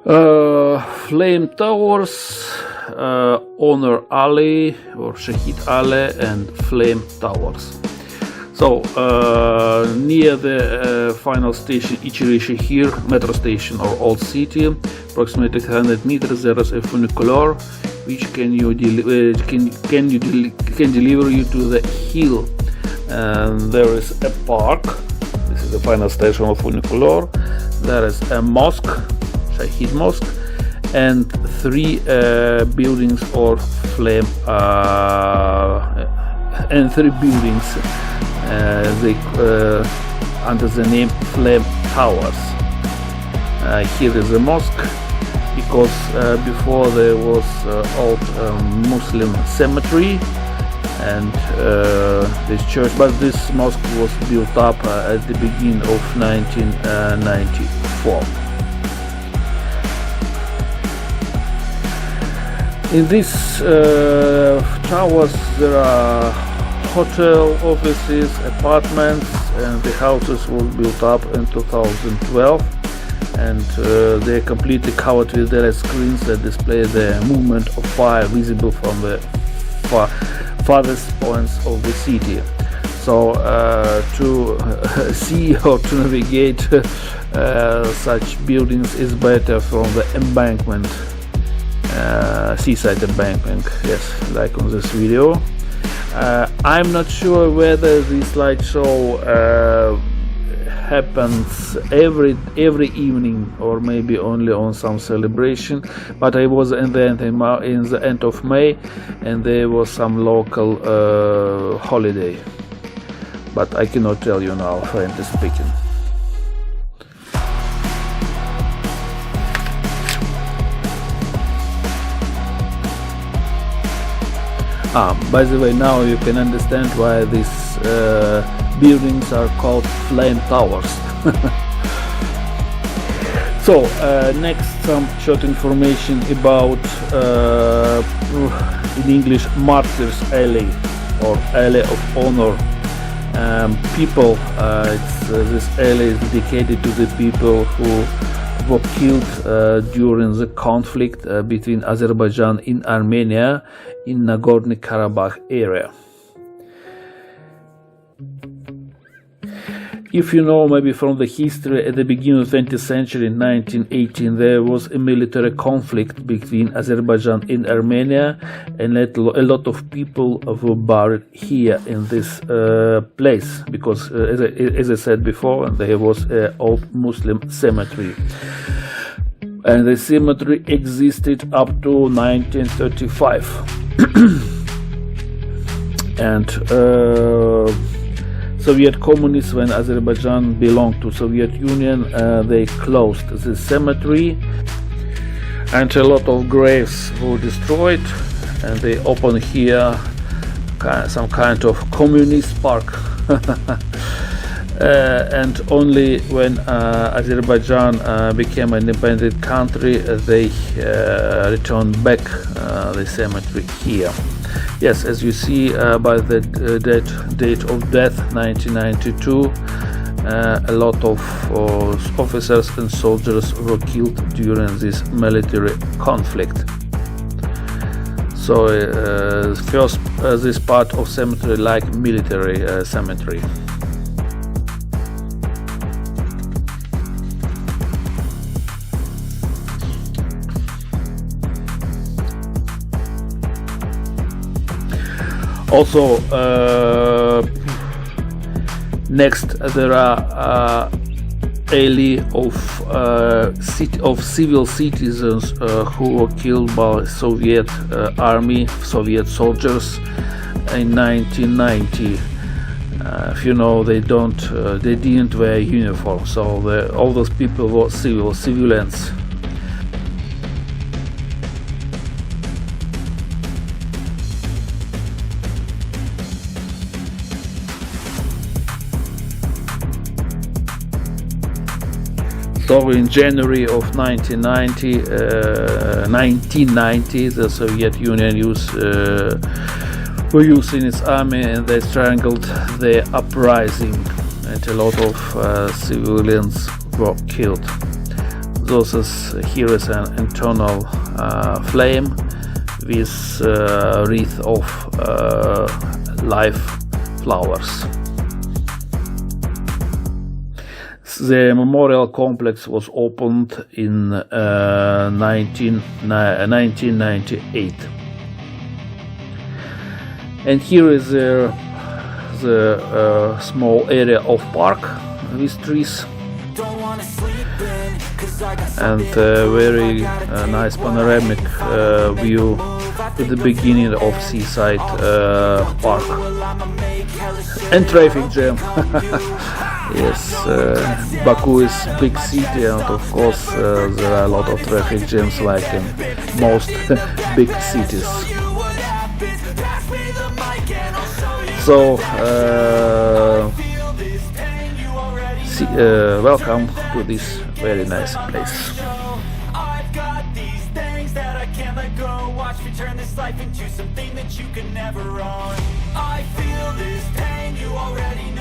Flame Towers, Honor Alley or Shahid Alley, and Flame Towers. So near the final station Ichiri-Shahir metro station or Old City, approximately 100 meters, there is a funicular which can deliver you to the hill. And there is a park. This is the final station of funicular. There is a mosque, Shahid Mosque, and 3 buildings or flame and 3 buildings under the name Flame Towers. Here is a mosque because before there was old Muslim cemetery and this church, but this mosque was built up at the beginning of 1994. In these towers there are hotel, offices, apartments, and the houses were built up in 2012, and they are completely covered with LED screens that display the movement of fire visible from the farthest points of the city. So to see or to navigate such buildings is better from the embankment, seaside embankment, yes, like on this video. I'm not sure whether this light show happens every evening or maybe only on some celebration, but I was in the end of May and there was some local holiday, but I cannot tell you now, frankly speaking. By the way, now you can understand why these buildings are called Flame Towers. So, next some short information about, in English, Martyrs Alley or Alley of Honor. People, this alley is dedicated to the people who were killed during the conflict between Azerbaijan and Armenia in Nagorno-Karabakh area. If you know maybe from the history, at the beginning of the 20th century, in 1918, there was a military conflict between Azerbaijan and Armenia, and a lot of people were buried here in this place, because as I said before, there was an old Muslim cemetery. And the cemetery existed up to 1935. And Soviet communists, when Azerbaijan belonged to Soviet Union, they closed the cemetery and a lot of graves were destroyed, and they opened here some kind of communist park. And only when Azerbaijan became an independent country, they returned back the cemetery here. Yes, as you see by the date of death, 1992, a lot of officers and soldiers were killed during this military conflict. So first, this part of cemetery like military cemetery. Also, next there are alley of civil citizens who were killed by Soviet army, Soviet soldiers in 1990. If you know, they didn't wear uniform, so all those people were civilians. So in January of 1990, the Soviet Union were using its army, and they strangled the uprising, and a lot of civilians were killed. Here is an internal flame with wreath of live flowers. The memorial complex was opened in 1998. And here is the small area of park with trees and very nice panoramic view at the beginning of seaside park and traffic jam. Yes, Baku is big city, and of course there are a lot of traffic jams like in most big cities. So welcome to this very nice place. I've got these things that I can't let go. Watch me turn this life into something that you can never own. I feel this pain, you already know.